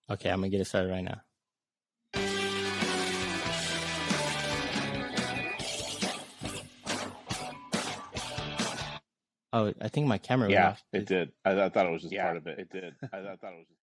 Okay, I'm gonna get it started right now. Oh, I think my camera went Yeah, off. it did. I thought it was just part of it. I thought it was just.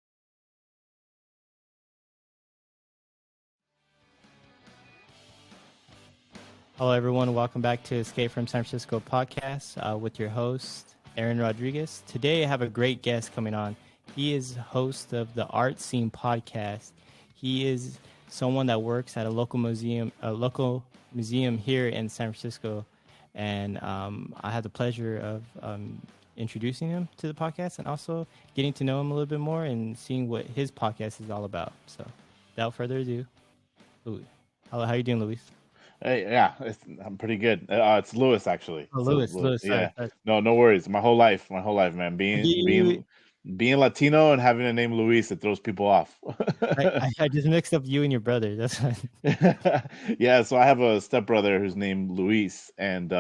Hello, everyone. Welcome back to Escape from San Francisco podcast with your host, Aaron Rodriguez. Today, I have a great guest coming on. He is host of the Art Zine podcast. He is someone that works at a local museum here in San Francisco, and I had the pleasure of introducing him to the podcast and also getting to know him a little bit more and seeing what his podcast is all about. So, without further ado, Louis. Hello, how are you doing, Luis? Hey, yeah, I'm pretty good. It's Lewis actually. Oh, So Lewis. Sorry, yeah, sorry. no worries. My whole life, man. Being Latino and having a name Luis, it throws people off. I just mixed up you and your brother. That's fine. Yeah, so I have a stepbrother who's named Luis, and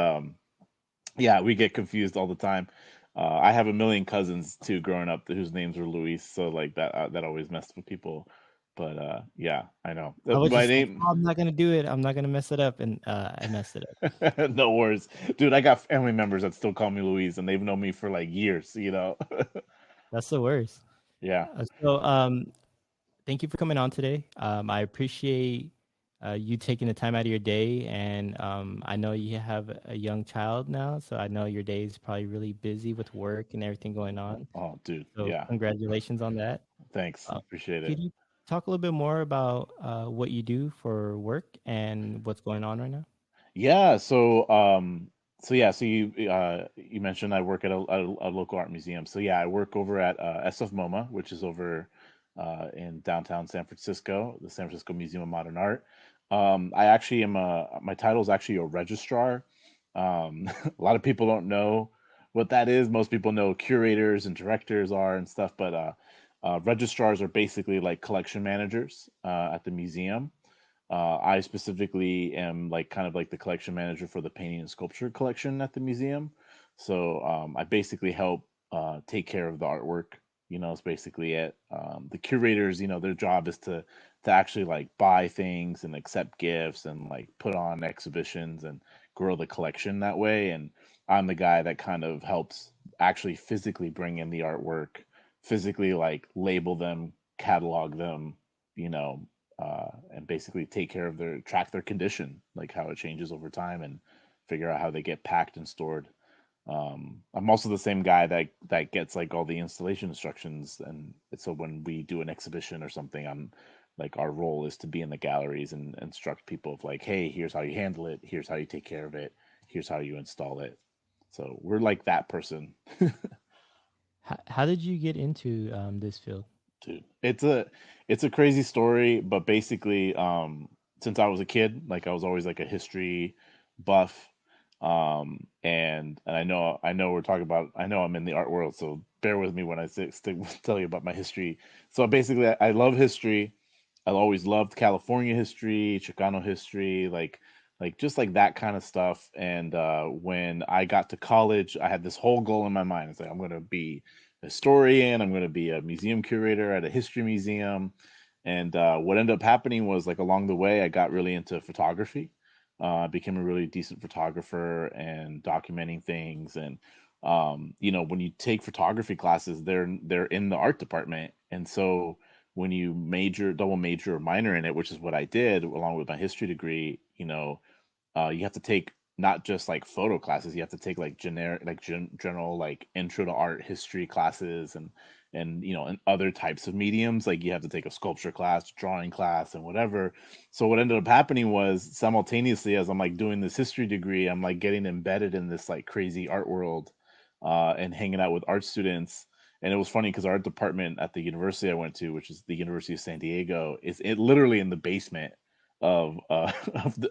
yeah, we get confused all the time. I have a million cousins too growing up whose names were Luis, so like that always messed with people. But yeah, I know. I was My just like, name. oh, I'm not gonna do it. I'm not gonna mess it up, and I messed it up. No worries, dude. I got family members that still call me Louise, and they've known me for like years. That's the worst. Yeah. Thank you for coming on today. I appreciate you taking the time out of your day, and I know you have a young child now, so I know your day is probably really busy with work and everything going on. Oh, dude. So Yeah. congratulations on that. Thanks. Uh, Appreciate it. could you talk a little bit more about what you do for work and what's going on right now? Yeah. So you mentioned I work at a local art museum. So yeah, I work over at SF MoMA, which is over in downtown San Francisco, the San Francisco Museum of Modern Art. I actually am my title is actually a registrar. A lot of people don't know what that is. Most people know curators and directors are and stuff, but registrars are basically like collection managers at the museum. I specifically am like kind of like the collection manager for the painting and sculpture collection at the museum. So I basically help take care of the artwork. It's basically it. The curators, their job is to actually like buy things and accept gifts and like put on exhibitions and grow the collection that way. And I'm the guy that kind of helps actually physically bring in the artwork, physically like label them, catalog them, you know, and basically take care of track their condition, like how it changes over time, and figure out how they get packed and stored. I'm also the same guy that gets like all the installation instructions, and so when we do an exhibition or something, I'm like our role is to be in the galleries and instruct people of like, hey, here's how you handle it, here's how you take care of it, here's how you install it. So we're like that person. How did you get into this field? Dude, it's a crazy story, but basically, since I was a kid, like I was always like a history buff, and I know we're talking about I know I'm in the art world, so bear with me when I tell you about my history. So basically, I love history. I always loved California history, Chicano history, like just like that kind of stuff. And when I got to college, I had this whole goal in my mind. It's like I'm gonna be historian. I'm going to be a museum curator at a history museum. And what ended up happening was like along the way, I got really into photography. I became a really decent photographer and documenting things. And when you take photography classes, they're in the art department. And so when you double major or minor in it, which is what I did along with my history degree, you have to take not just like photo classes, you have to take like generic like general like intro to art history classes, and other types of mediums, like you have to take a sculpture class, drawing class, and whatever. So what ended up happening was simultaneously as I'm like doing this history degree, I'm like getting embedded in this like crazy art world, and hanging out with art students. And it was funny because our art department at the university I went to, which is the University of San Diego, is it literally in the basement of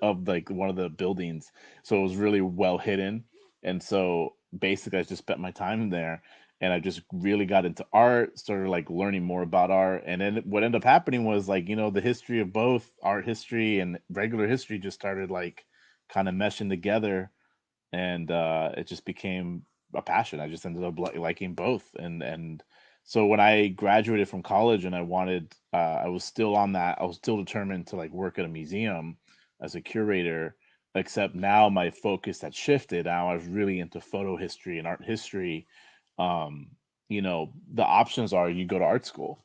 of like one of the buildings, so it was really well hidden. And so basically I just spent my time there, and I just really got into art, started like learning more about art. And then what ended up happening was like, the history of both art history and regular history just started like kind of meshing together, and it just became a passion. I just ended up liking both, and So when I graduated from college and I was still on that. I was still determined to like work at a museum as a curator. Except now my focus had shifted. Now I was really into photo history and art history. Um, the options are you go to art school,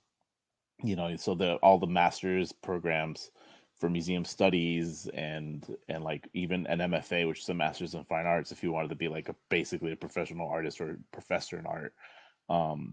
so the all the master's programs for museum studies and like even an MFA, which is a master's in fine arts, if you wanted to be like basically a professional artist or professor in art,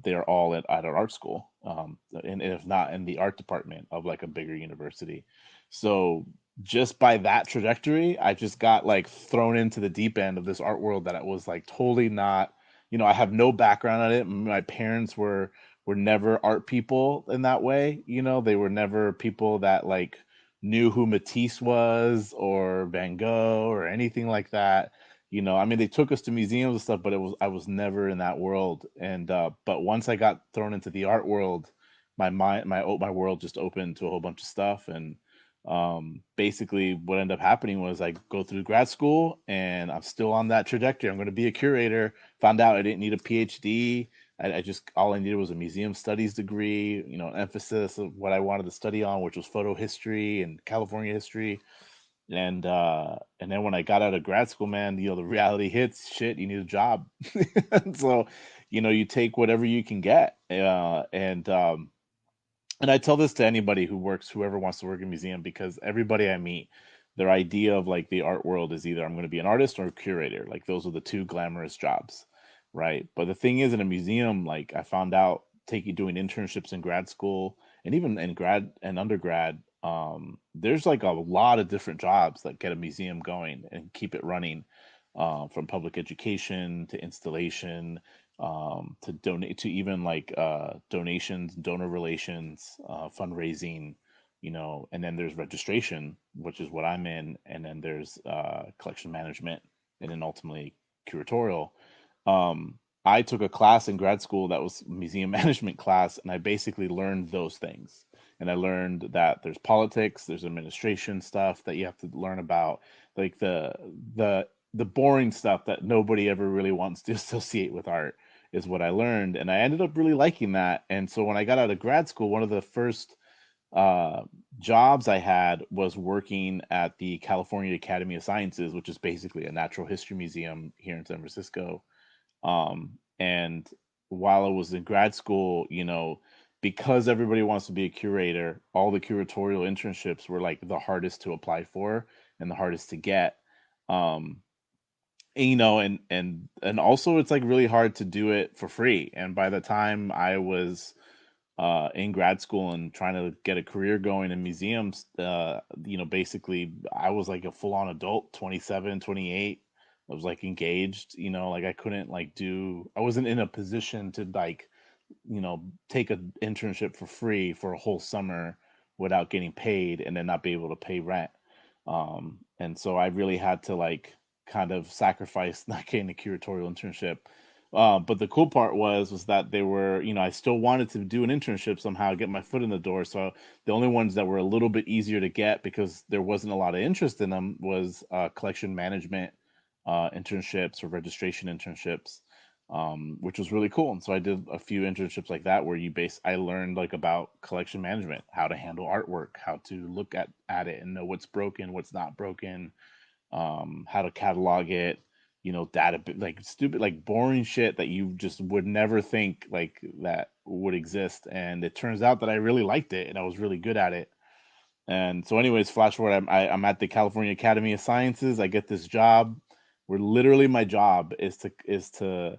they're all at an art school, and if not in the art department of like a bigger university. So just by that trajectory, I just got like thrown into the deep end of this art world that I was like totally not. I have no background on it. My parents were never art people in that way. They were never people that like knew who Matisse was or Van Gogh or anything like that. I mean, they took us to museums and stuff, but I was never in that world. And but once I got thrown into the art world, my world just opened to a whole bunch of stuff. And basically, what ended up happening was I go through grad school, and I'm still on that trajectory. I'm going to be a curator. Found out I didn't need a PhD. I just all I needed was a museum studies degree. An emphasis of what I wanted to study on, which was photo history and California history. And then when I got out of grad school, man, the reality hits. Shit, you need a job. So, you take whatever you can get. And I tell this to anybody whoever wants to work in a museum, because everybody I meet, their idea of like the art world is either I'm going to be an artist or a curator. Like those are the two glamorous jobs, right? But the thing is, in a museum, like I found out taking doing internships in grad school and even in grad and undergrad, there's like a lot of different jobs that get a museum going and keep it running, from public education to installation, to donate to even like donations, donor relations, fundraising, and then there's registration, which is what I'm in, and then there's collection management, and then ultimately curatorial. Um, I took a class in grad school that was museum management class, and I basically learned those things. And I learned that there's politics, there's administration stuff that you have to learn about, like the the boring stuff that nobody ever really wants to associate with art is what I learned, and I ended up really liking that. And so when I got out of grad school, one of the first uh, jobs I had was working at the California Academy of Sciences, which is basically a natural history museum here in San Francisco. And while I was in grad school, because everybody wants to be a curator, all the curatorial internships were like the hardest to apply for and the hardest to get. Um, and also it's like really hard to do it for free. And by the time I was in grad school and trying to get a career going in museums, basically I was like a full-on adult, 27, 28. I was like engaged, like I couldn't like I wasn't in a position to like, take an internship for free for a whole summer without getting paid and then not be able to pay rent. And so I really had to like kind of sacrifice not getting a curatorial internship. But the cool part was that they were, I still wanted to do an internship somehow, get my foot in the door. So the only ones that were a little bit easier to get because there wasn't a lot of interest in them was collection management internships or registration internships, which was really cool. And so I did a few internships like that where I learned like about collection management, how to handle artwork, how to look at it and know what's broken, what's not broken, how to catalog it, data, like stupid, like boring shit that you just would never think like that would exist. And it turns out that I really liked it and I was really good at it. And so, anyways, flash forward, I'm at the California Academy of Sciences. I get this job where literally my job is to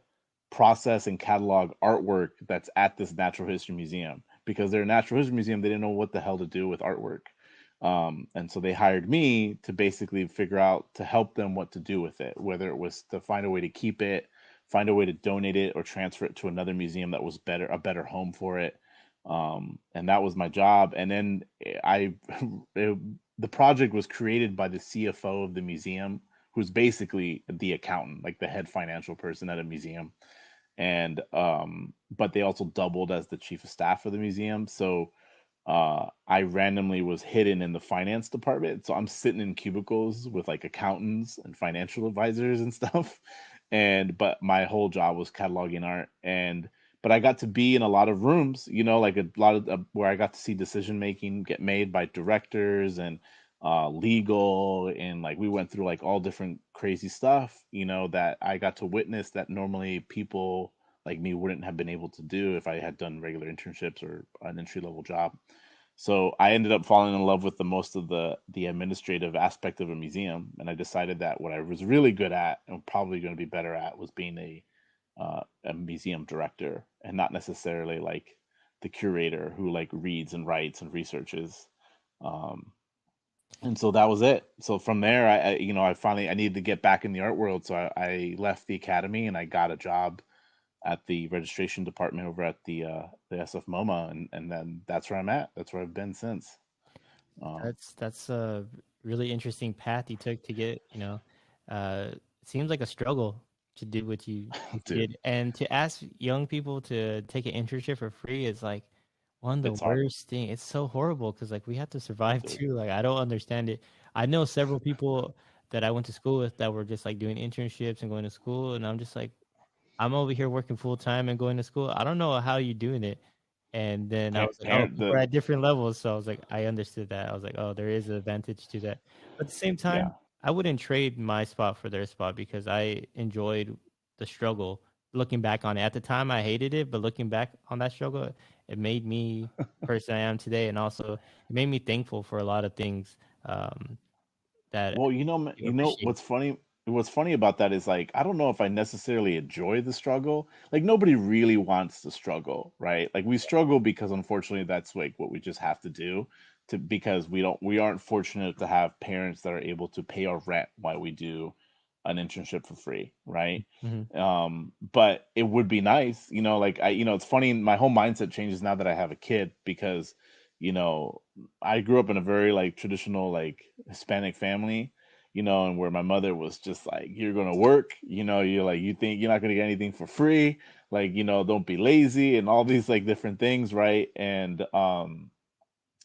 process and catalog artwork that's at this natural history museum, because they're a natural history museum. They didn't know what the hell to do with artwork. And so they hired me to basically figure out to help them what to do with it, whether it was to find a way to keep it, find a way to donate it, or transfer it to another museum that was a better home for it. And that was my job. And then the project was created by the CFO of the museum, who's basically the accountant, like the head financial person at a museum. And but they also doubled as the chief of staff of the museum. So I randomly was hidden in the finance department. So I'm sitting in cubicles with like accountants and financial advisors and stuff. But my whole job was cataloging art. And but I got to be in a lot of rooms, like a lot of where I got to see decision making get made by directors and legal, and like we went through like all different crazy stuff, that I got to witness that normally people like me wouldn't have been able to do if I had done regular internships or an entry level job. So I ended up falling in love with the most of the administrative aspect of a museum, and I decided that what I was really good at and probably going to be better at was being a museum director, and not necessarily like the curator who like reads and writes and researches. Um, and so that was it. So from there, I finally I needed to get back in the art world, so I left the academy and I got a job at the registration department over at the SF MoMA, and then that's where I'm at. That's where I've been since. Um, That's a really interesting path you took to get, it seems like a struggle to do what you dude, did. And to ask young people to take an internship for free is like one of the it's hard, worst thing. It's so horrible because like we have to survive dude. too. Like I don't understand it. I know several people that I went to school with that were just like doing internships and going to school, and I'm just like, I'm over here working full time and going to school. I don't know how you're doing it. And then I was like, oh, Parent, people are at different levels. So I was like, I understood that. I was like, oh, there is an advantage to that. But at the same yeah. time, I wouldn't trade my spot for their spot because I enjoyed the struggle. Looking back on it, at the time I hated it, but looking back on that struggle, it made me the person I am today, and also it made me thankful for a lot of things that Well, you appreciate. what's funny about that is like I don't know if I necessarily enjoy the struggle. Like nobody really wants to struggle, right? Like we struggle because unfortunately that's like what we just have to do to because we aren't fortunate to have parents that are able to pay our rent while we do an internship for free, right? Hmm. But it would be nice, like it's funny, my whole mindset changes now that I have a kid because you know I grew up in a very like traditional like Hispanic family, and where my mother was just like, you're gonna work, you're like, you think you're not gonna get anything for free, like, don't be lazy and all these like different things, right?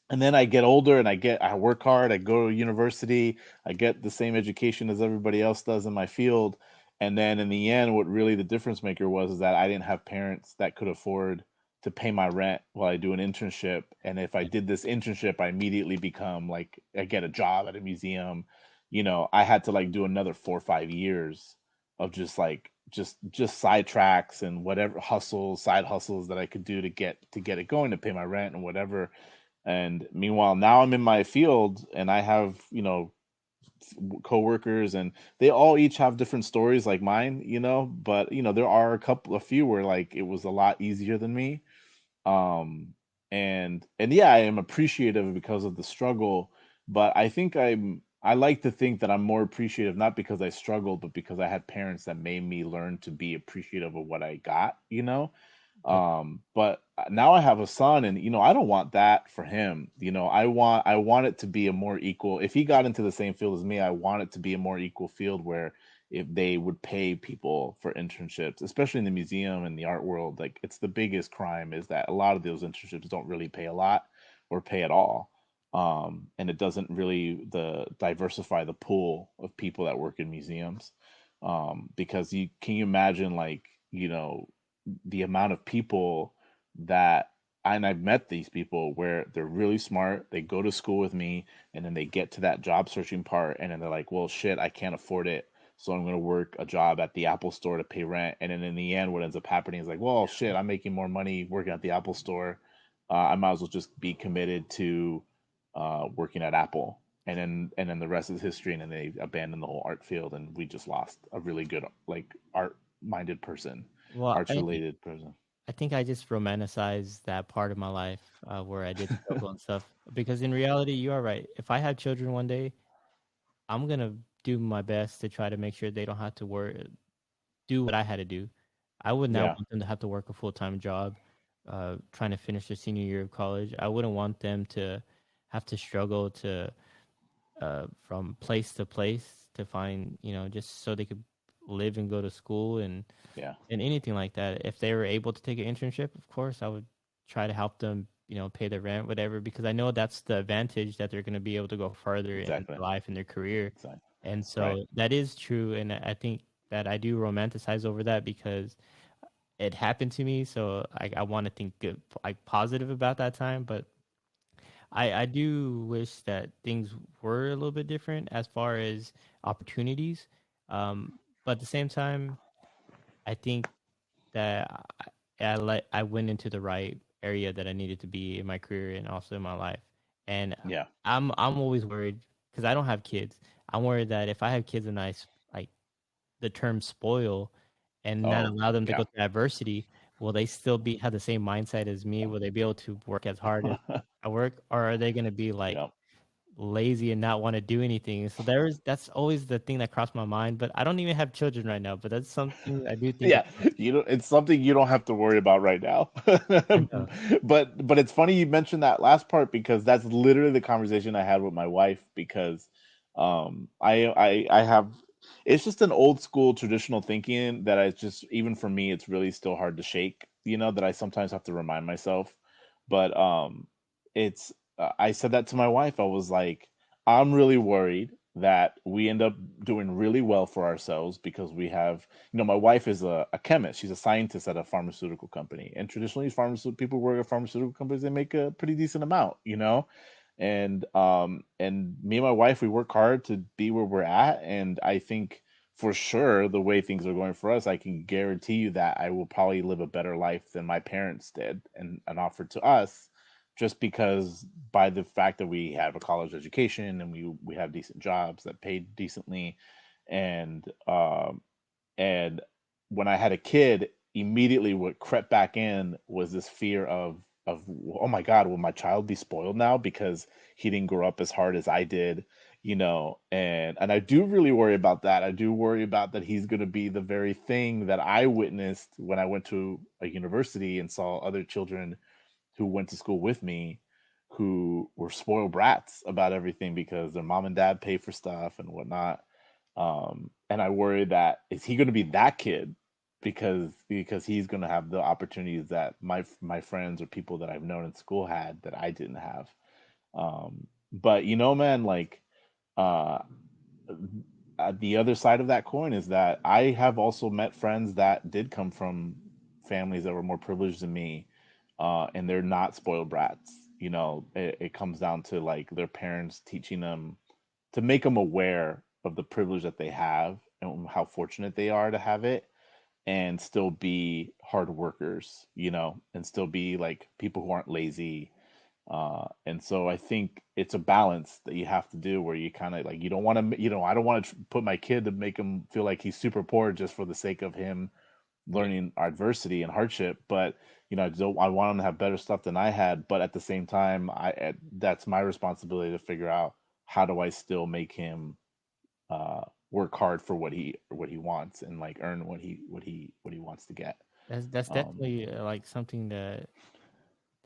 And then I get older and I work hard, I go to university, I get the same education as everybody else does in my field. And then in the end, what really the difference maker was is that I didn't have parents that could afford to pay my rent while I do an internship. And if I did this internship, I immediately become like I get a job at a museum. I had to like do another 4 or 5 years of just like just sidetracks and whatever hustles, side hustles that I could do to get it going to pay my rent and whatever. And meanwhile, now I'm in my field and I have, coworkers, and they all each have different stories like mine, but there are a few where like it was a lot easier than me. um and yeah, I am appreciative because of the struggle, but I like to think that I'm more appreciative not because I struggled but because I had parents that made me learn to be appreciative of what I got. But now I have a son, and I don't want that for him. I want it to be a more equal. If he got into the same field as me, I want it to be a more equal field where if they would pay people for internships, especially in the museum and the art world, like it's the biggest crime is that a lot of those internships don't really pay a lot or pay at all. And it doesn't really the diversify the pool of people that work in museums. Because you imagine like, the amount of people that and I've met these people where they're really smart, they go to school with me, and then they get to that job searching part, and then they're like, well, shit, I can't afford it. So I'm going to work a job at the Apple store to pay rent. And then in the end, what ends up happening is like, well, shit, I'm making more money working at the Apple store. I might as well just be committed to working at Apple. And then the rest is history. And then they abandon the whole art field, and we just lost a really good like art minded person, Well, arts related person. I think I just romanticized that part of my life where I did struggle and stuff. Because in reality, you are right. If I have children one day, I'm gonna do my best to try to make sure they don't have to work, do what I had to do. I would not Yeah, want them to have to work a full time job, trying to finish their senior year of college. I wouldn't want them to have to struggle to from place to place to find, just so they could live and go to school yeah, and anything like that. If they were able to take an internship, of course, I would try to help them, pay their rent, whatever, because I know that's the advantage that they're going to be able to go further in exactly, their life and their career. exactly. And Right. so that is true. And I think that I do romanticize over that because it happened to me, so I want to think good, like positive about that time. But I do wish that things were a little bit different as far as opportunities. But at the same time, I think that I went into the right area that I needed to be in my career and also in my life. And Yeah. I'm always worried because I don't have kids. I'm worried that if I have kids and like the term spoil and not Oh, allow them to yeah. go through adversity, will they still be have the same mindset as me? Will they be able to work as hard as I work, or are they going to be like Yeah. lazy and not want to do anything? So that's always the thing that crossed my mind. But I don't even have children right now. But that's something I do think Yeah, about. you know, it's something you don't have to worry about right now. I know. But it's funny you mentioned that last part because that's literally the conversation I had with my wife because I have it's just an old school traditional thinking that I just even for me it's really still hard to shake, you know, that I sometimes have to remind myself. But it's I said that to my wife. I was like, I'm really worried that we end up doing really well for ourselves because we have, you know, my wife is a chemist. She's a scientist at a pharmaceutical company. And traditionally, pharmaceutical people work at pharmaceutical companies, they make a pretty decent amount, you know? And me and my wife, we work hard to be where we're at. And I think for sure, the way things are going for us, I can guarantee you that I will probably live a better life than my parents did and offered to us just because by the fact that we have a college education and we have decent jobs that paid decently and and when I had a kid, immediately what crept back in was this fear of oh my God, will my child be spoiled now because he didn't grow up as hard as I did, you know? And I do really worry about that. I do worry about that he's going to be the very thing that I witnessed when I went to a university and saw other children who went to school with me who were spoiled brats about everything because their mom and dad pay for stuff and whatnot. And I worry that is he going to be that kid because he's going to have the opportunities that my friends or people that I've known in school had that I didn't have. But you know, man, like uh, the other side of that coin is that I have also met friends that did come from families that were more privileged than me, and they're not spoiled brats. You know, it comes down to like their parents teaching them to make them aware of the privilege that they have and how fortunate they are to have it and still be hard workers, you know, and still be like people who aren't lazy. And so I think it's a balance that you have to do where you kind of like, you don't want to, you know, I don't want to put my kid to make him feel like he's super poor just for the sake of him Yeah. learning adversity and hardship. But, you know, I want him to have better stuff than I had. But at the same time, that's my responsibility to figure out how do I still make him work hard for what he wants and like earn what he wants to get. That's Um, definitely like something that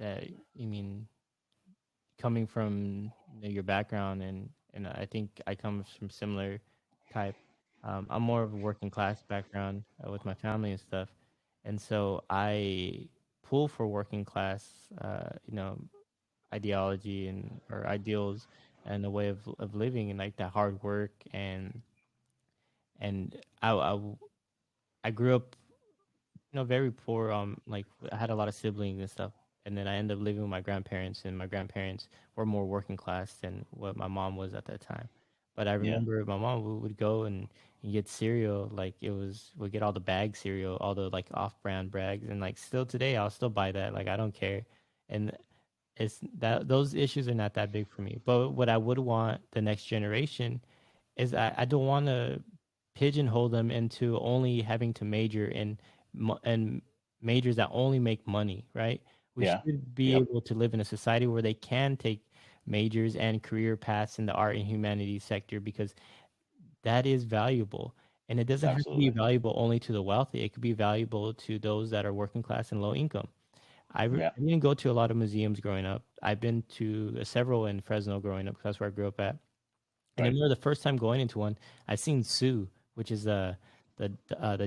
I mean coming from your background and I think I come from similar type. I'm more of a working class background with my family and stuff, and so I pull for working class, ideology and or ideals and a way of living and like that hard work and I grew up very poor. Like I had a lot of siblings and stuff, and then I ended up living with my grandparents, and my grandparents were more working class than what my mom was at that time. But I yeah, remember my mom would go and get cereal, like it was would get all the bag cereal, all the like off-brand bags, and like still today I'll still buy that. Like I don't care, and it's that those issues are not that big for me. But what I would want the next generation is I don't want to pigeonhole them into only having to major in and majors that only make money, right? We yeah, should be yep, able to live in a society where they can take majors and career paths in the art and humanities sector because that is valuable. And it doesn't have to be absolutely, valuable only to the wealthy. It could be valuable to those that are working class and low income. yeah, I didn't go to a lot of museums growing up. I've been to several in Fresno growing up because that's where I grew up at. And I right. remember the first time going into one, I seen Sue, which is the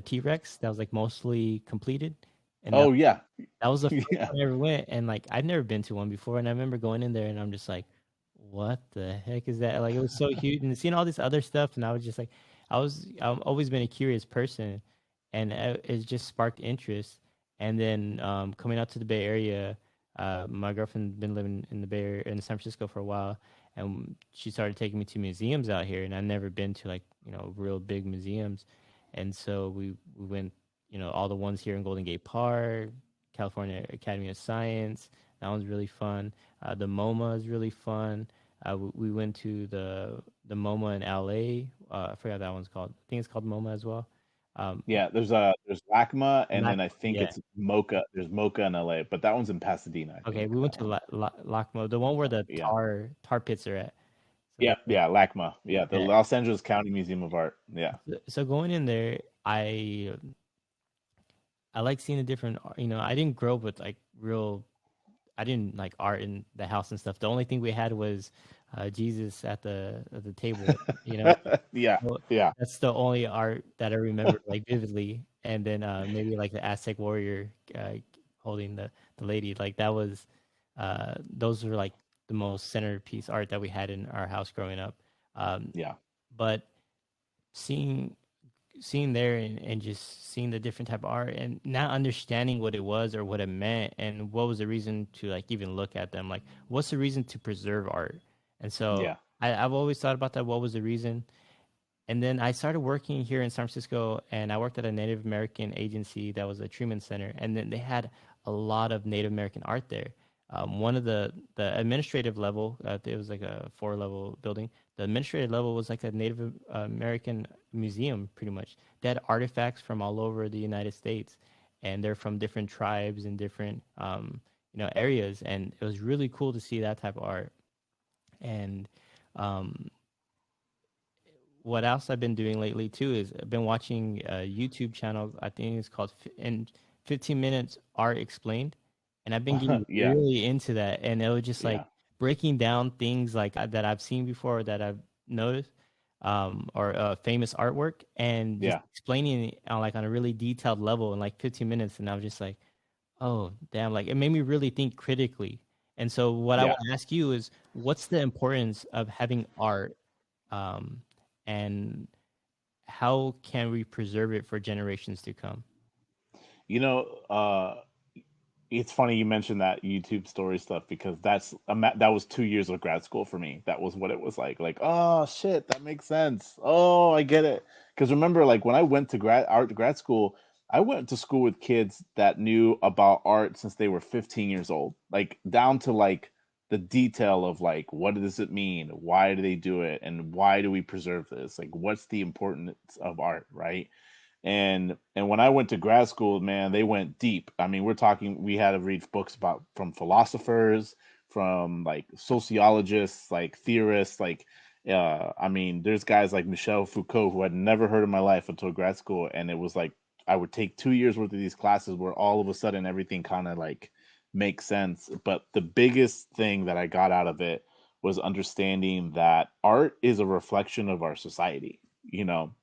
T Rex that was like mostly completed, and Oh yeah, that was the first yeah, time I ever went. And like I'd never been to one before, and I remember going in there, and I'm just like, what the heck is that? Like it was so huge, and seeing all this other stuff, and I was just like, I've always been a curious person, and it just sparked interest. And then coming out to the Bay Area, my girlfriend's been living in the Bay Area in San Francisco for a while, and she started taking me to museums out here, and I've never been to like real big museums, and so we went all the ones here in Golden Gate Park, California Academy of Science. That one's really fun. The MoMA is really fun. We went to the MoMA in LA. I forgot that one's called. I think it's called MoMA as well. Um, Yeah, there's LACMA, and then I think yeah. it's Mocha. There's Mocha in LA, but that one's in Pasadena, I Okay, think, we went that to one. LACMA, the one where the Yeah. tar pits are at. So Yeah, that yeah, LACMA. Yeah, the yeah. Los Angeles County Museum of Art. Yeah. So going in there, I like seeing the different. I didn't grow up with like real. I didn't like art in the house and stuff. The only thing we had was Jesus at the table. Yeah, So yeah, that's the only art that I remember like vividly. And then maybe like the Aztec warrior holding the lady. Like that was those were like the most centerpiece art that we had in our house growing up. Um, yeah, but seeing there and just seeing the different type of art and not understanding what it was or what it meant and what was the reason to like even look at them, like what's the reason to preserve art. And so yeah, I've always thought about that, what was the reason. And then I started working here in San Francisco, and I worked at a Native American agency that was a treatment center, and then they had a lot of Native American art there. One of the administrative level, it was like a 4 level building. The administrative level was like a Native American museum, pretty much. They had artifacts from all over the United States, and they're from different tribes and different areas, and it was really cool to see that type of art. And um, what else I've been doing lately too is I've been watching a YouTube channel. I think it's called in 15 minutes art explained, and I've been getting yeah, really into that. And it was just like yeah, breaking down things like that I've seen before or that I've noticed, or famous artwork, and just yeah, explaining it on like on a really detailed level in like 15 minutes. And I was just like, oh damn! Like it made me really think critically. And so what I yeah. want to ask you is, what's the importance of having art? Um, and how can we preserve it for generations to come? You know, it's funny you mentioned that YouTube story stuff because that was 2 years of grad school for me. That was what it was like. Like, oh shit, that makes sense. Oh, I get it. Because remember, like when I went to grad school, I went to school with kids that knew about art since they were 15 years old, like down to like the detail of like what does it mean, why do they do it, and why do we preserve this? Like, what's the importance of art, right? And when I went to grad school, man, they went deep. I mean, we're talking we had to read books about from philosophers, from like sociologists, like theorists, like I mean, there's guys like Michel Foucault who I'd never heard in my life until grad school, and it was like I would take 2 years worth of these classes where all of a sudden everything kind of like makes sense. But the biggest thing that I got out of it was understanding that art is a reflection of our society. You know,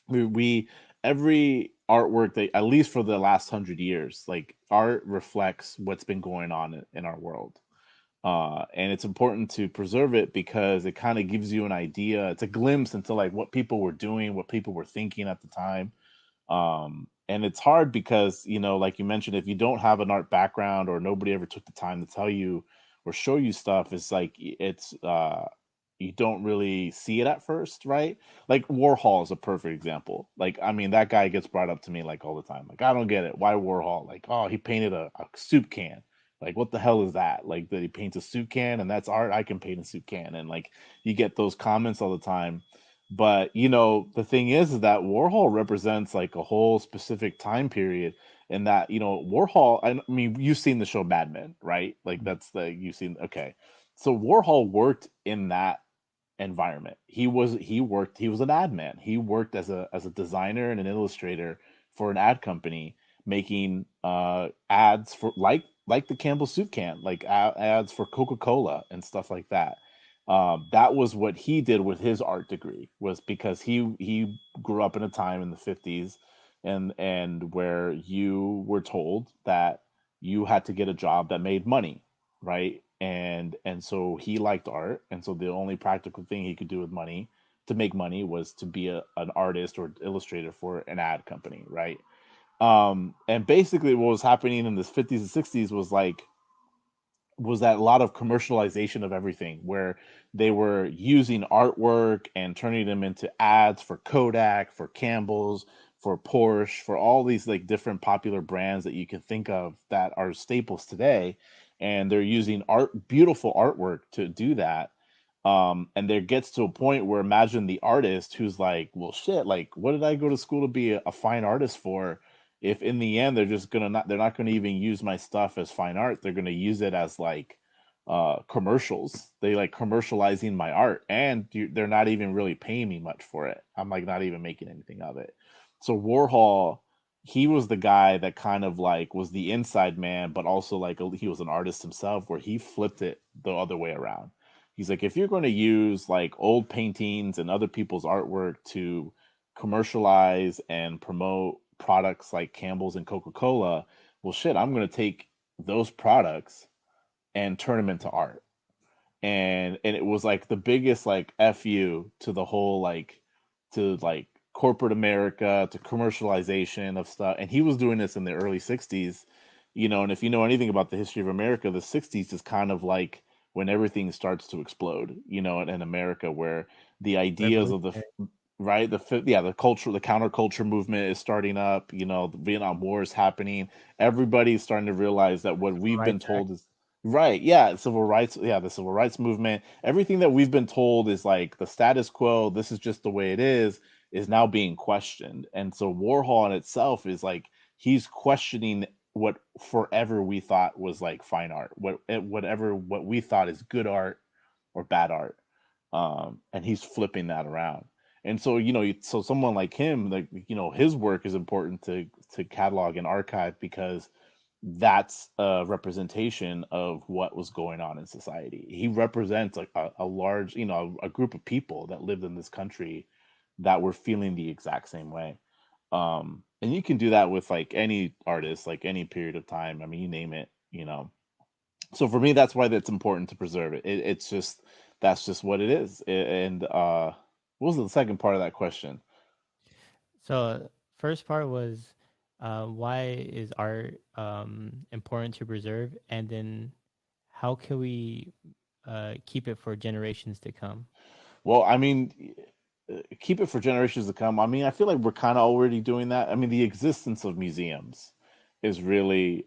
we every artwork that at least for the last 100 years, like art reflects what's been going on in our world, and it's important to preserve it because it kind of gives you an idea, it's a glimpse into like what people were doing, what people were thinking at the time. And it's hard because, like you mentioned, if you don't have an art background or nobody ever took the time to tell you or show you stuff, it's like you don't really see it at first, right? Like Warhol is a perfect example. Like, I mean, that guy gets brought up to me like all the time. Like, I don't get it. Why Warhol? Like, oh, he painted a soup can. Like, what the hell is that? Like, that he paints a soup can and that's art. I can paint a soup can. And like, you get those comments all the time. But the thing is that Warhol represents like a whole specific time period, and that Warhol. I mean, you've seen the show Mad Men, right? Like that's the you've seen. Okay, so Warhol worked in that environment. He was an ad man. He worked as a designer and an illustrator for an ad company, making ads for like the Campbell soup can, like ads for Coca-Cola and stuff like that. That was what he did with his art degree, was because he grew up in a time in the 50s, and where you were told that you had to get a job that made money, right? And so he liked art, and so the only practical thing he could do with money to make money was to be an artist or illustrator for an ad company, right? And basically what was happening in the 50s and 60s was that a lot of commercialization of everything where they were using artwork and turning them into ads for Kodak, for Campbell's, for Porsche, for all these like different popular brands that you can think of that are staples today. And they're using beautiful artwork to do that. And there gets to a point where imagine the artist who's like, well, shit, like, what did I go to school to be a fine artist for? If in the end they're not gonna even use my stuff as fine art, they're gonna use it as like commercials. They like commercializing my art, and they're not even really paying me much for it. I'm like not even making anything of it. So Warhol, he was the guy that kind of like was the inside man, but also like he was an artist himself, where he flipped it the other way around. He's like, if you're going to use like old paintings and other people's artwork to commercialize and promote products like Campbell's and Coca-Cola, well, shit, I'm going to take those products and turn them into art. And it was like the biggest like fu to the whole like to like corporate America, to commercialization of stuff. And he was doing this in the early 60s, you know. And if you know anything about the history of America, the 60s is kind of like when everything starts to explode, you know, in America, where the ideas of the Revolutionary. right the culture, the counterculture movement is starting up, you know, the Vietnam War is happening. Everybody's starting to realize that what Civil we've been Rights Act. told is right. Yeah, civil rights. Yeah, the civil rights movement. Everything that we've been told is like the status quo. This is just the way it is now being questioned. And so Warhol in itself is like he's questioning what forever we thought was like fine art, what we thought is good art or bad art, and he's flipping that around. And so you know, so someone like him, like you know, his work is important to catalog and archive because that's a representation of what was going on in society. He represents like a large, you know, a group of people that lived in this country that were feeling the exact same way. And you can do that with like any artist, like any period of time. I mean, you name it, you know. So for me, that's why that's important to preserve it. It's just that's just what it is. And what was the second part of that question? So first part was why is art important to preserve, and then how can we keep it for generations to come? Well, I mean, keep it for generations to come. I mean, I feel like we're kind of already doing that. I mean, the existence of museums is really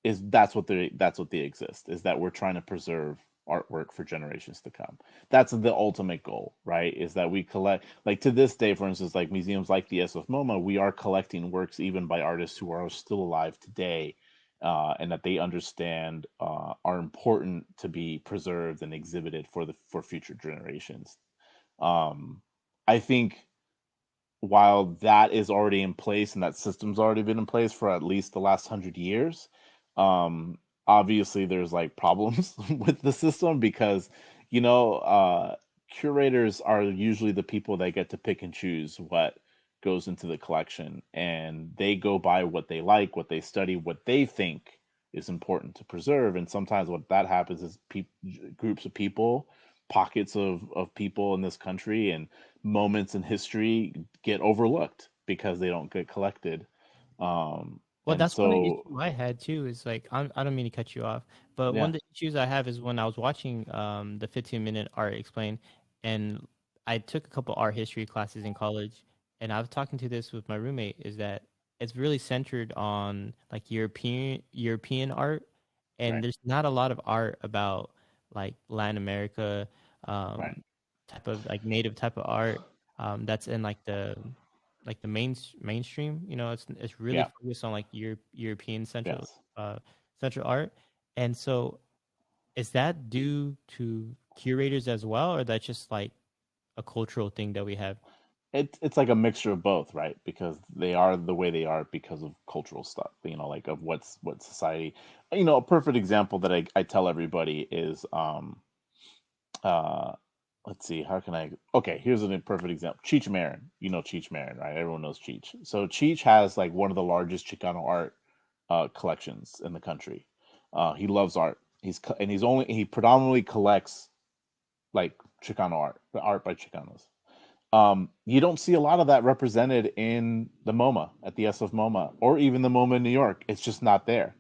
is that's what they exist, is that we're trying to preserve artwork for generations to come. That's the ultimate goal, right? Is that we collect, like to this day, for instance, like museums like the SF MoMA, we are collecting works even by artists who are still alive today, and that they understand are important to be preserved and exhibited for future generations. um, I think while that is already in place and that system's already been in place for at least the last 100 years, um, obviously there's like problems with the system because, you know, curators are usually the people that get to pick and choose what goes into the collection, and they go by what they like, what they study, what they think is important to preserve. And sometimes what that happens is groups of people, pockets of people in this country, and moments in history get overlooked because they don't get collected. Well, And that's one of the so, issue I had too. Is like I don't mean to cut you off, but one yeah, of the issues I have is when I was watching the 15-minute art explain, and I took a couple art history classes in college, and I was talking to this with my roommate. Is that it's really centered on like European art, and right, there's not a lot of art about like Latin America, right, um, type of like native type of art, that's in like the mainstream. You know, it's really yeah, focused on like European yes. central art. And so is that due to curators as well, or that's just like a cultural thing that we have? It's like a mixture of both, right? Because they are the way they are because of cultural stuff, you know, like of what society. You know, a perfect example that I tell everybody is uh let's see, how can I, okay, here's a perfect example. Cheech Marin, you know Cheech Marin, right? Everyone knows Cheech. So Cheech has like one of the largest Chicano art collections in the country. He loves art. He predominantly collects like Chicano art, the art by Chicanos. You don't see a lot of that represented in the MoMA at the SF MoMA or even the MoMA in New York. It's just not there.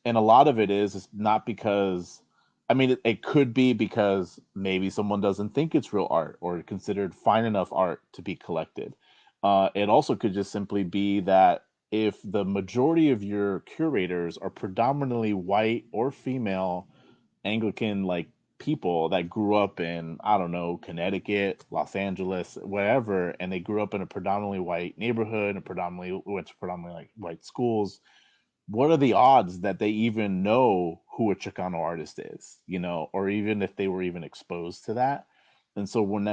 And a lot of it is not because, I mean, it could be because maybe someone doesn't think it's real art or considered fine enough art to be collected. It also could just simply be that if the majority of your curators are predominantly white or female Anglican like people that grew up in, I don't know, Connecticut, Los Angeles, wherever, and they grew up in a predominantly white neighborhood and predominantly went to predominantly like white schools, what are the odds that they even know who a Chicano artist is, or even if they were even exposed to that? And so when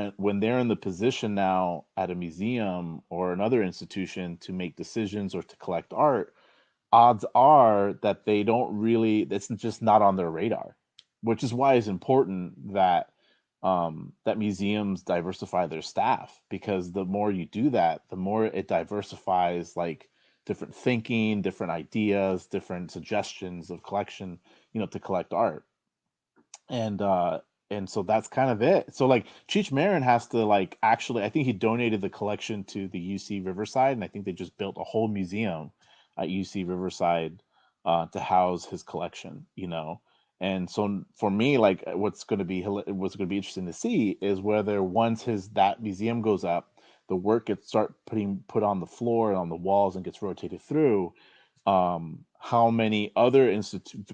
they're in the position now at a museum or another institution to make decisions or to collect art, odds are that they don't really, it's just not on their radar, which is why it's important that that museums diversify their staff, because the more you do that, the more it diversifies like different thinking, different ideas, different suggestions of collection, to collect art. And so that's kind of it. So like Cheech Marin has to like actually, I think he donated the collection to the UC Riverside, and I think they just built a whole museum at UC Riverside to house his collection, And so for me, like what's going to be interesting to see is whether once his that museum goes up, the work gets start putting put on the floor and on the walls and gets rotated through, how many other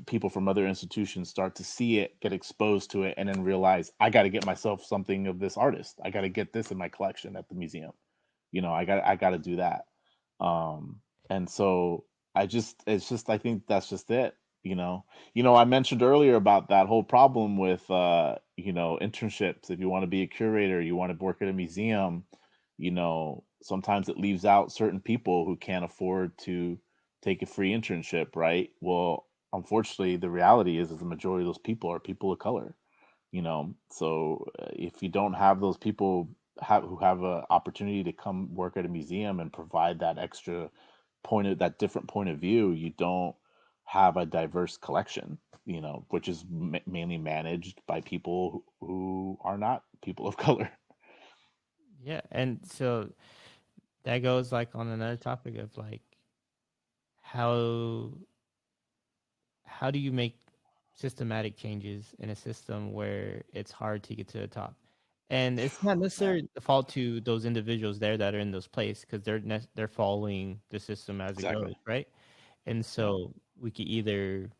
people from other institutions start to see it, get exposed to it, and then realize I got to get myself something of this artist. I got to get this in my collection at the museum. I got to do that. And so I think that's just it. I mentioned earlier about that whole problem with internships. If you want to be a curator, you want to work at a museum, sometimes it leaves out certain people who can't afford to take a free internship, right? Well, unfortunately, the reality is the majority of those people are people of color, So if you don't have those people who have an opportunity to come work at a museum and provide that extra that different point of view, you don't have a diverse collection, which is mainly managed by people who are not people of color. Yeah, and so that goes like on another topic of like how how do you make systematic changes in a system where it's hard to get to the top? And it's not Yeah, necessarily the fault to those individuals there that are in those places because they're following the system as it exactly. goes, right? And Yeah, so we could either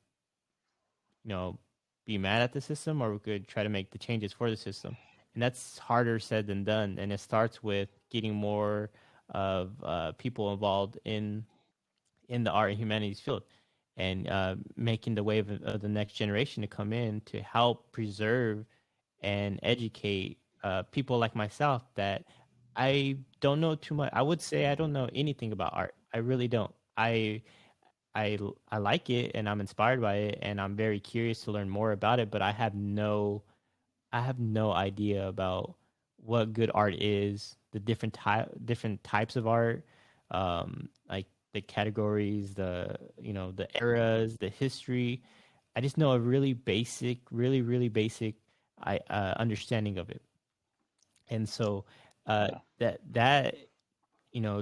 you know be mad at the system or we could try to make the changes for the system, and that's harder said than done. And it starts with getting more of people involved in the art and humanities field and making the wave of the next generation to come in to help preserve and educate people like myself that I don't know too much. I would say I don't know anything about art. I really don't. I like it and I'm inspired by it and I'm very curious to learn more about it, but I have no idea about what good art is, the different types of art, like the categories, the eras, the history. I just know a really basic, really basic understanding of it, and so yeah, that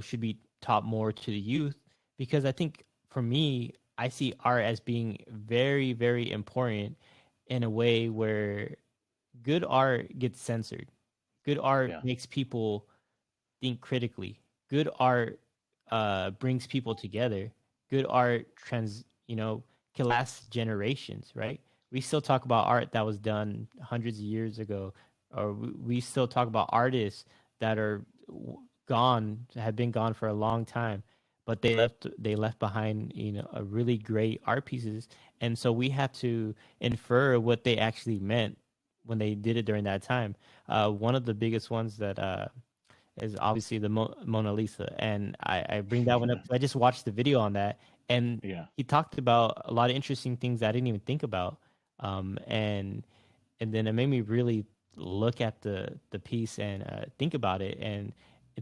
should be taught more to the youth because I think for me, I see art as being very important in a way where good art gets censored. Good art yeah, makes people think critically. Good art brings people together. Good art can last generations, right? We still talk about art that was done hundreds of years ago, or we still talk about artists that are gone, have been gone for a long time, but they left behind a really great art pieces, and so we have to infer what they actually meant when they did it during that time. One of the biggest ones that is obviously the Mona Lisa, and I bring that one up 'cause I just watched the video on that, and yeah, he talked about a lot of interesting things I didn't even think about, um, and and then it made me really look at the piece and think about it and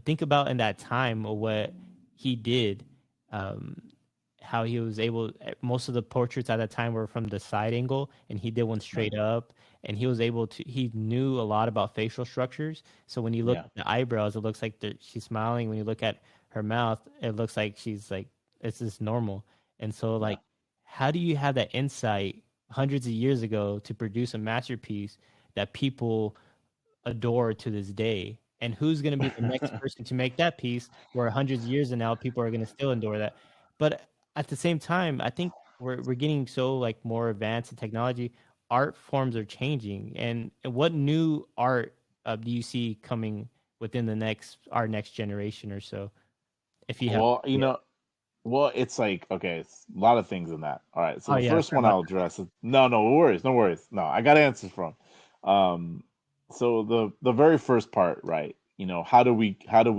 think about in that time what he did, um, how he was able. Most of the portraits at that time were from the side angle, and he did one right, straight up, and he was able to. He knew a lot about facial structures. So when you look Yeah. at the eyebrows, it looks like she's smiling. When you look at her mouth, it looks like she's like it's just normal. And so Yeah. like, how do you have that insight hundreds of years ago to produce a masterpiece that people adore to this day? And who's going to be the next person to make that piece where hundreds of years and now people are going to still adore that? But at the same time, I think we're getting so like more advanced in technology. Art forms are changing, and what new art do you see coming within the next our next generation or so? If you have, Well, yeah. well, it's like okay, it's a lot of things in that. All right, so Oh the yeah, first sorry one about I'll that. address is no, no worries, no worries. No, I got answers from. Um, so the very first part, right? How do we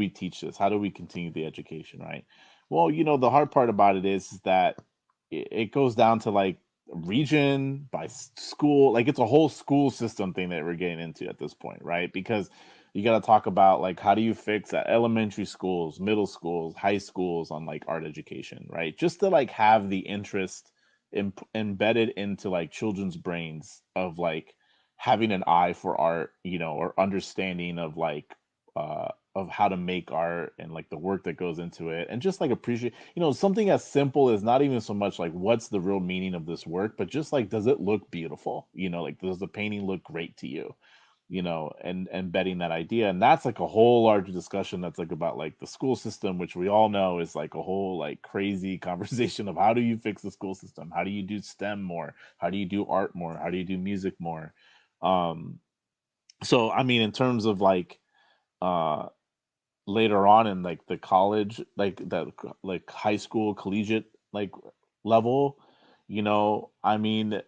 teach this? How do we continue the education, right? Well, the hard part about it is that it goes down to like region by school, like it's a whole school system thing that we're getting into at this point, right? Because you got to talk about like how do you fix at elementary schools, middle schools, high schools on like art education, right? Just to like have the interest embedded into like children's brains of like having an eye for art, or understanding of like of how to make art and like the work that goes into it, and just like appreciate, something as simple as not even so much like what's the real meaning of this work, but just like does it look beautiful? Like does the painting look great to you? And embedding that idea. And that's like a whole larger discussion that's like about like the school system, which we all know is like a whole like crazy conversation of how do you fix the school system? How do you do STEM more? How do you do art more? How do you do music more? Um, so I mean, in terms of like uh later on in like the college, like that, like high school collegiate like level, I mean,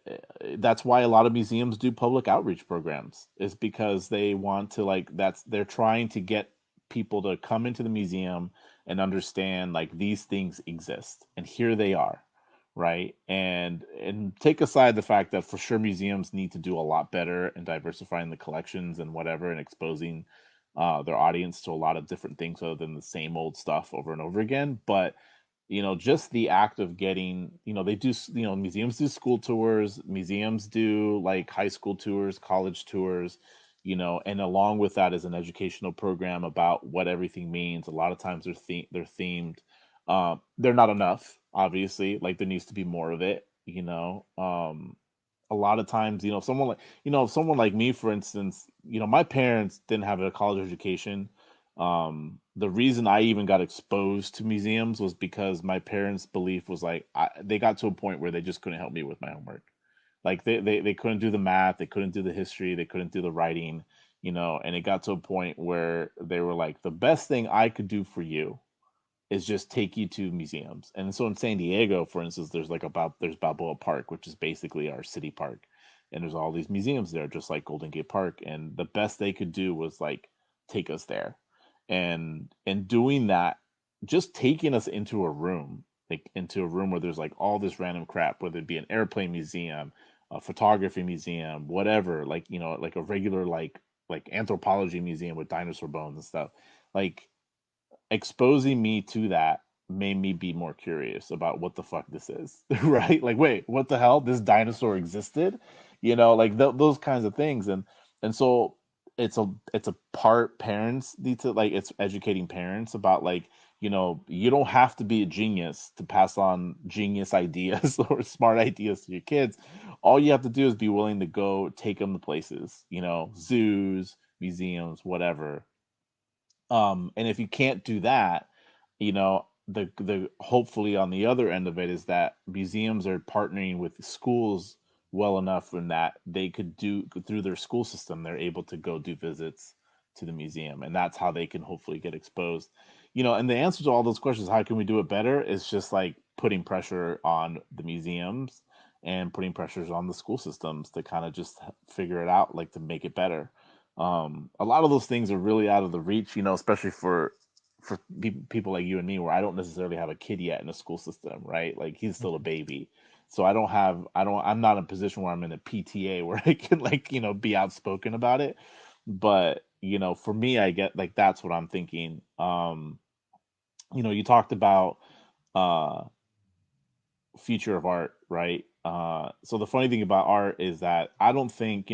that's why a lot of museums do public outreach programs, is because they want to like they're trying to get people to come into the museum and understand like these things exist and here they are, right? And take aside the fact that for sure museums need to do a lot better in diversifying the collections and whatever, and exposing their audience to a lot of different things other than the same old stuff over and over again. But just the act of getting, they do, museums do school tours, museums do like high school tours, college tours, and along with that is an educational program about what everything means. A lot of times they're themed. They're not enough, obviously. Like there needs to be more of it. A lot of times, if someone like me, for instance, my parents didn't have a college education. The reason I even got exposed to museums was because my parents' belief was like they got to a point where they just couldn't help me with my homework. Like they couldn't do the math, they couldn't do the history, they couldn't do the writing, and it got to a point where they were like, the best thing I could do for you is just take you to museums. And so in San Diego, for instance, there's Balboa Park, which is basically our city park. And there's all these museums there, just like Golden Gate Park. And the best they could do was like take us there. And doing that, just taking us into a room, like into a room where there's like all this random crap, whether it be an airplane museum, a photography museum, whatever, like like a regular like anthropology museum with dinosaur bones and stuff. Like exposing me to that made me be more curious about what the fuck this is, right? Like, wait, what the hell? This dinosaur existed, like those kinds of things, and so it's a part parents need to like it's educating parents about like you don't have to be a genius to pass on genius ideas or smart ideas to your kids. All you have to do is be willing to go take them to places, zoos, museums, whatever. And if you can't do that, the hopefully on the other end of it is that museums are partnering with schools well enough in that they could do through their school system, they're able to go do visits to the museum, and that's how they can hopefully get exposed. And the answer to all those questions, how can we do it better, is just like putting pressure on the museums and putting pressures on the school systems to kind of just figure it out, like to make it better. A lot of those things are really out of the reach, especially for people like you and me, where I don't necessarily have a kid yet in the school system, right? Like he's still a Mhm. baby, so I'm not in a position where I'm in a PTA where I can like be outspoken about it. But for me, I get like that's what I'm thinking. You talked about uh future of art, right? So the funny thing about art is that I don't think,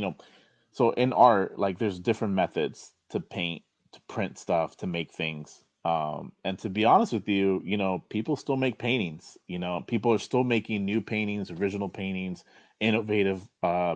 so in art, like there's different methods to paint, to print stuff, to make things. And to be honest with you, people still make paintings. People are still making new paintings, original paintings, innovative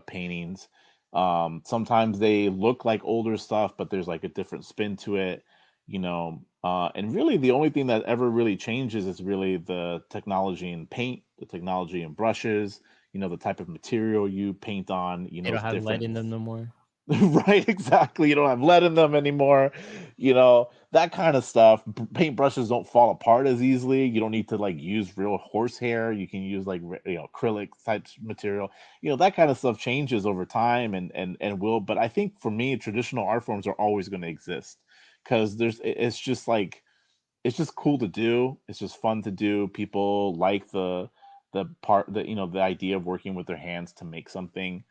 paintings. Sometimes they look like older stuff, but there's like a different spin to it. And really the only thing that ever really changes is really the technology in paint, the technology in brushes, the type of material you paint on, They don't is have lead different. in them no more. Right, exactly. You don't have lead in them anymore. That kind of stuff. Paintbrushes don't fall apart as easily. You don't need to like use real horsehair. You can use like acrylic type material. That kind of stuff changes over time and will. But I think for me, traditional art forms are always going to exist because it's just like it's just cool to do. It's just fun to do. People like the idea of working with their hands to make something.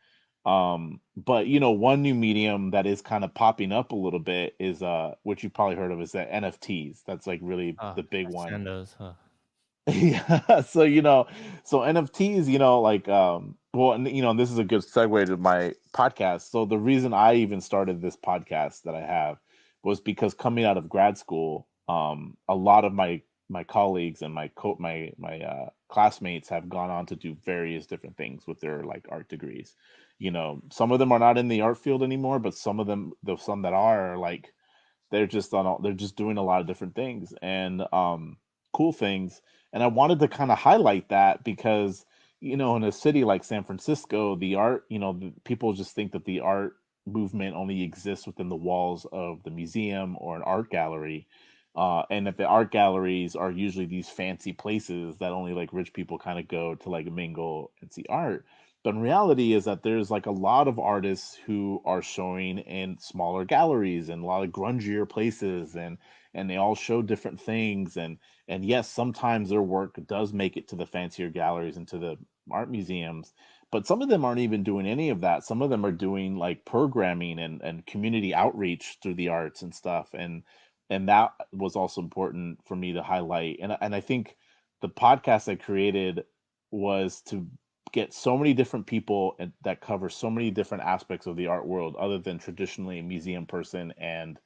But one new medium that is kind of popping up a little bit is which you probably heard of, is that NFTs. That's like really Oh, the big I one. send those. Huh. Yeah. So NFTs, well, and this is a good segue to my podcast. So the reason I even started this podcast that I have was because coming out of grad school, a lot of my colleagues and my classmates have gone on to do various different things with their like art degrees. Some of them are not in the art field anymore, but some of them, the some that are like they're just doing a lot of different things and cool things. And I wanted to kind of highlight that because in a city like San Francisco, the art, people just think that the art movement only exists within the walls of the museum or an art gallery. And that the art galleries are usually these fancy places that only like rich people kind of go to like mingle and see art. But in reality is that there's like a lot of artists who are showing in smaller galleries and a lot of grungier places, and they all show different things. And yes, sometimes their work does make it to the fancier galleries and to the art museums, but some of them aren't even doing any of that. Some of them are doing like programming and community outreach through the arts and stuff. And that was also important for me to highlight. And I think the podcast I created was to get so many different people that cover so many different aspects of the art world other than traditionally a museum person and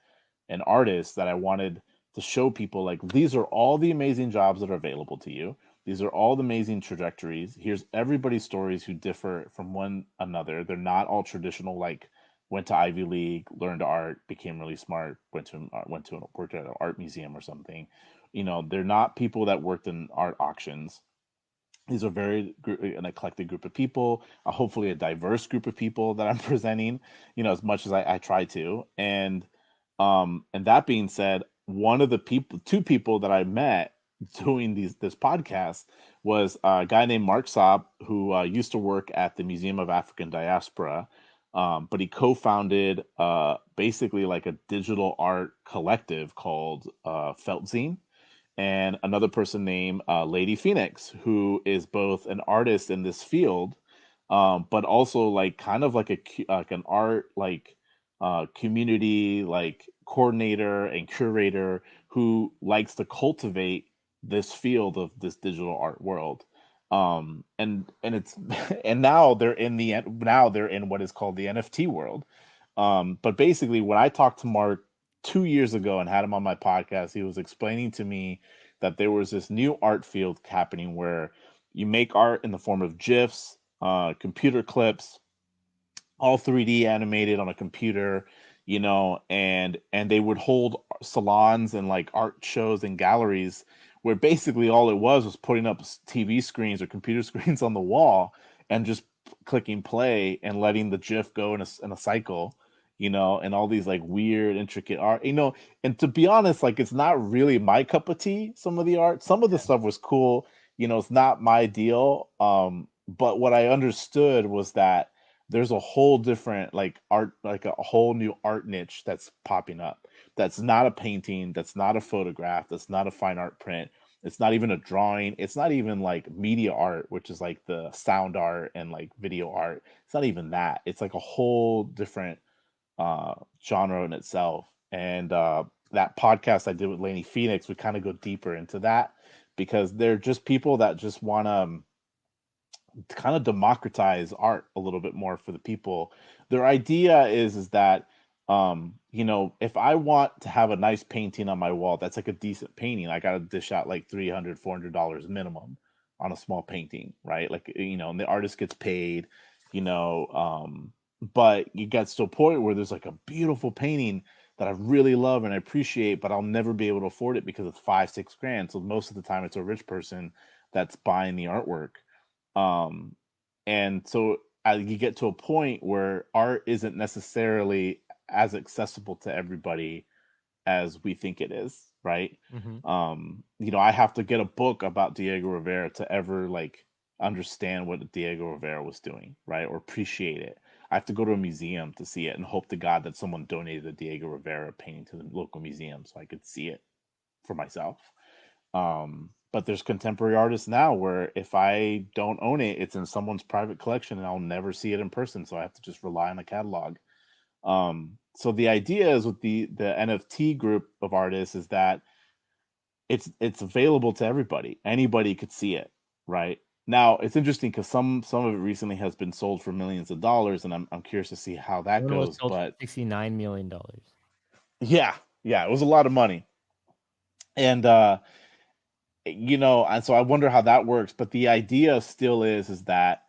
an artist, that I wanted to show people like these are all the amazing jobs that are available to you. These are all the amazing trajectories. Here's everybody's stories who differ from one another. They're not all traditional, like went to Ivy League, learned art, became really smart, worked at an art museum or something. They're not people that worked in art auctions. These are an eclectic group of people, hopefully a diverse group of people that I'm presenting, as much as I try to. And that being said, two people that I met doing this podcast was a guy named Mark Saab, who used to work at the Museum of African Diaspora, but he co-founded basically like a digital art collective called Felt Zine, and another person named Lady Phoenix, who is both an artist in this field, but also like kind of like like an art like community like coordinator and curator who likes to cultivate this field of this digital art world. And it's and now they're in what is called the NFT world. But basically, when I talked to Mark 2 years ago and had him on my podcast, he was explaining to me that there was this new art field happening where you make art in the form of GIFs, computer clips, all 3D animated on a computer, and they would hold salons and like art shows and galleries where basically all it was putting up TV screens or computer screens on the wall and just clicking play and letting the GIF go in a cycle, and all these like weird intricate art, and to be honest, like it's not really my cup of tea. Some of the art, some of the stuff was cool, it's not my deal. But what I understood was that there's a whole different like art, like a whole new art niche that's popping up. That's not a painting, that's not a photograph, that's not a fine art print. It's not even a drawing. It's not even like media art, which is like the sound art and like video art. It's not even that. It's like a whole different genre in itself. And that podcast I did with Lainey Phoenix would kind of go deeper into that because they're just people that just want to kind of democratize art a little bit more for the people. Their idea is that you know, if I want to have a nice painting on my wall, that's like a decent painting, I got to dish out like $300 $400 minimum on a small painting, right? Like, you know, and the artist gets paid, you know, but you get to a point where there's like a beautiful painting that I really love and I appreciate, but I'll never be able to afford it because it's 5 6 grand. So most of the time it's a rich person that's buying the artwork. um and so you get to a point where art isn't necessarily as accessible to everybody as we think it is, right? Mm-hmm. You know, I have to get a book about Diego Rivera to ever like understand what Diego Rivera was doing, right? Or appreciate it. I have to go to a museum to see it and hope to God that someone donated a Diego Rivera painting to the local museum so I could see it for myself. But there's contemporary artists now where if I don't own it, it's in someone's private collection and I'll never see it in person. So I have to just rely on a catalog. So the idea is with the NFT group of artists is that it's available to everybody. Anybody could see it, right? Now it's interesting because some of it recently has been sold for millions of dollars, and I'm curious to see how that One was goes. sold for But $69 million. yeah, yeah, it was a lot of money, and you know, and so I wonder how that works. But the idea still is that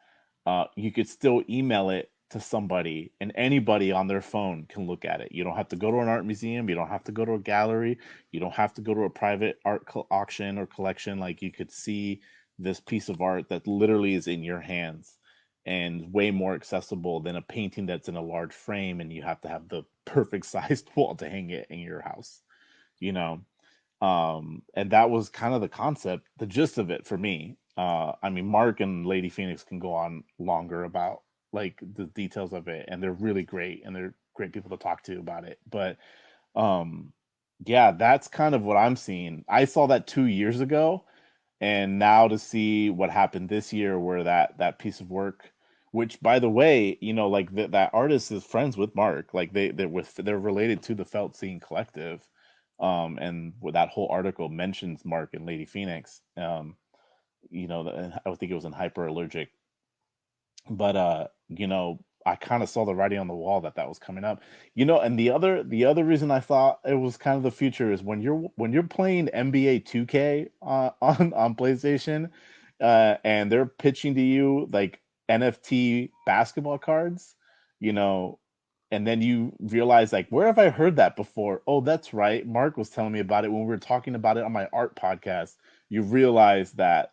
you could still email it to somebody, and anybody on their phone can look at it. You don't have to go to an art museum. You don't have to go to a gallery. You don't have to go to a private auction or collection. Like you could see this piece of art that literally is in your hands and way more accessible than a painting that's in a large frame and you have to have the perfect sized wall to hang it in your house, you know. And that was kind of the concept, the gist of it for me. I mean, Mark and Lady Phoenix can go on longer about like the details of it, and they're really great, and they're great people to talk to about it. But um, yeah, that's kind of what I'm seeing. I saw that 2 years ago, and now to see what happened this year, where that piece of work, which by the way, you know, like that artist is friends with Mark, like they're related to the Felt Scene Collective, and that whole article mentions Mark and Lady Phoenix. You know, I think it was in Hyperallergic, but you know, I kind of saw the writing on the wall that that was coming up, you know. And the other reason I thought it was kind of the future is when you're playing NBA 2K on PlayStation, and they're pitching to you like NFT basketball cards, you know, and then you realize like, where have I heard that before? Oh, that's right, Mark was telling me about it when we were talking about it on my art podcast. You realize that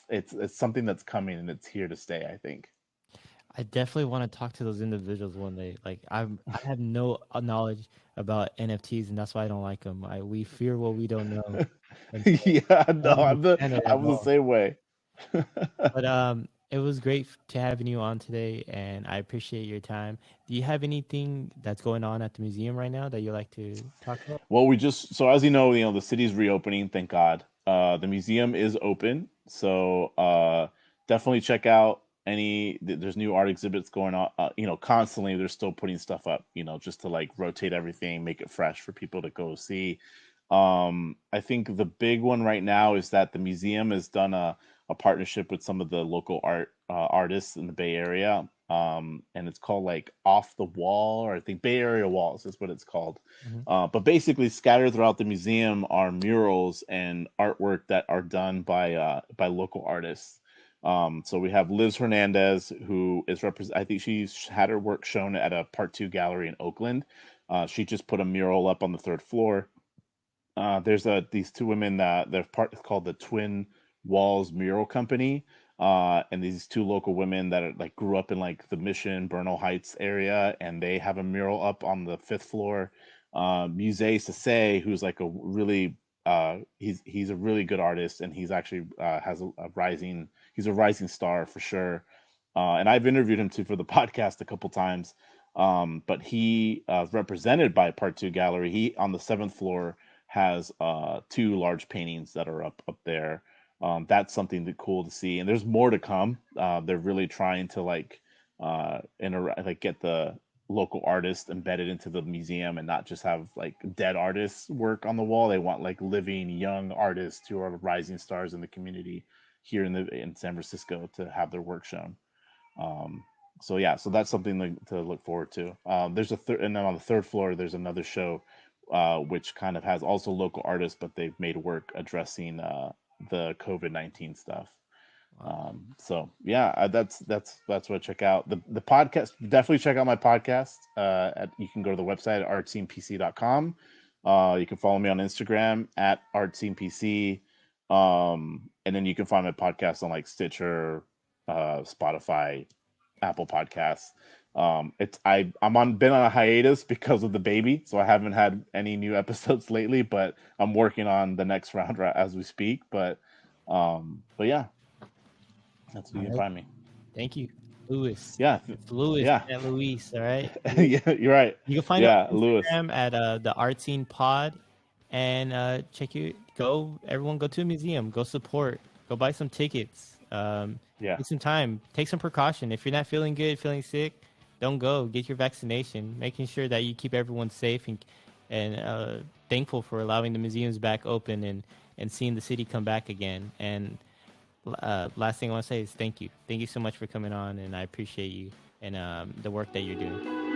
it's something that's coming and it's here to stay, I think. I definitely want to talk to those individuals one day. Like I have no knowledge about NFTs, and that's why I don't like them. We fear what we don't know, and so Yeah, I no, don't understand it at I'm the all. same way. But it was great to having you on today, and I appreciate your time. Do you have anything that's going on at the museum right now that you like to talk about? Well, we just so as you know, the city's reopening, thank God. The museum is open, so definitely check out there's new art exhibits going on. You know, constantly they're still putting stuff up. You know, just to like rotate everything, make it fresh for people to go see. I think the big one right now is that the museum has done a partnership with some of the local artists in the Bay Area. And it's called like Off the Wall, or I think Bay Area Walls is what it's called. Hmm. But basically, scattered throughout the museum are murals and artwork that are done by local artists. So we have Liz Hernandez, who is represent. I think she's had her work shown at a Part Two gallery in Oakland. She just put a mural up on the third floor. There's these two women that they're part it's called the Twin Walls Mural Company. And these two local women that are like grew up in like the Mission Bernal Heights area, and they have a mural up on the fifth floor. Musée Sase, who's like a really he's a really good artist, and he's actually has a rising he's a rising star for sure. And I've interviewed him too for the podcast a couple times. But he represented by Part Two Gallery. He on the seventh floor has two large paintings that are up there. That's something cool to see, and there's more to come. They're really trying to like get the local artists embedded into the museum and not just have like dead artists work on the wall. They want like living young artists who are rising stars in the community here in San Francisco to have their work shown. Um, so yeah, so that's something to look forward to. There's a third, and then on the third floor, there's another show, which kind of has also local artists, but they've made work addressing the COVID-19 stuff. Wow. So yeah, that's what I check out. The podcast, definitely check out my podcast. You can go to the website at artscenepc.com. You can follow me on Instagram at artscenepc. And then you can find my podcast on like Stitcher, Spotify, Apple Podcasts. I'm been on a hiatus because of the baby, so I haven't had any new episodes lately. But I'm working on the next round as we speak. But yeah, that's where All you can right. find me. Thank you, Louis. Yeah, It's Louis, yeah, at Luis. All right. yeah. You're right. You can find it Yeah, on Lewis. Instagram at the Art Scene Pod, and check you. Go, everyone, go to a museum. Go support. Go buy some tickets. Yeah, Take some time. Take some precaution. If you're not feeling good, feeling sick, don't go. Get your vaccination. Making sure that you keep everyone safe and thankful for allowing the museums back open and seeing the city come back again. And last thing I want to say is thank you. Thank you so much for coming on, and I appreciate you and the work that you're doing.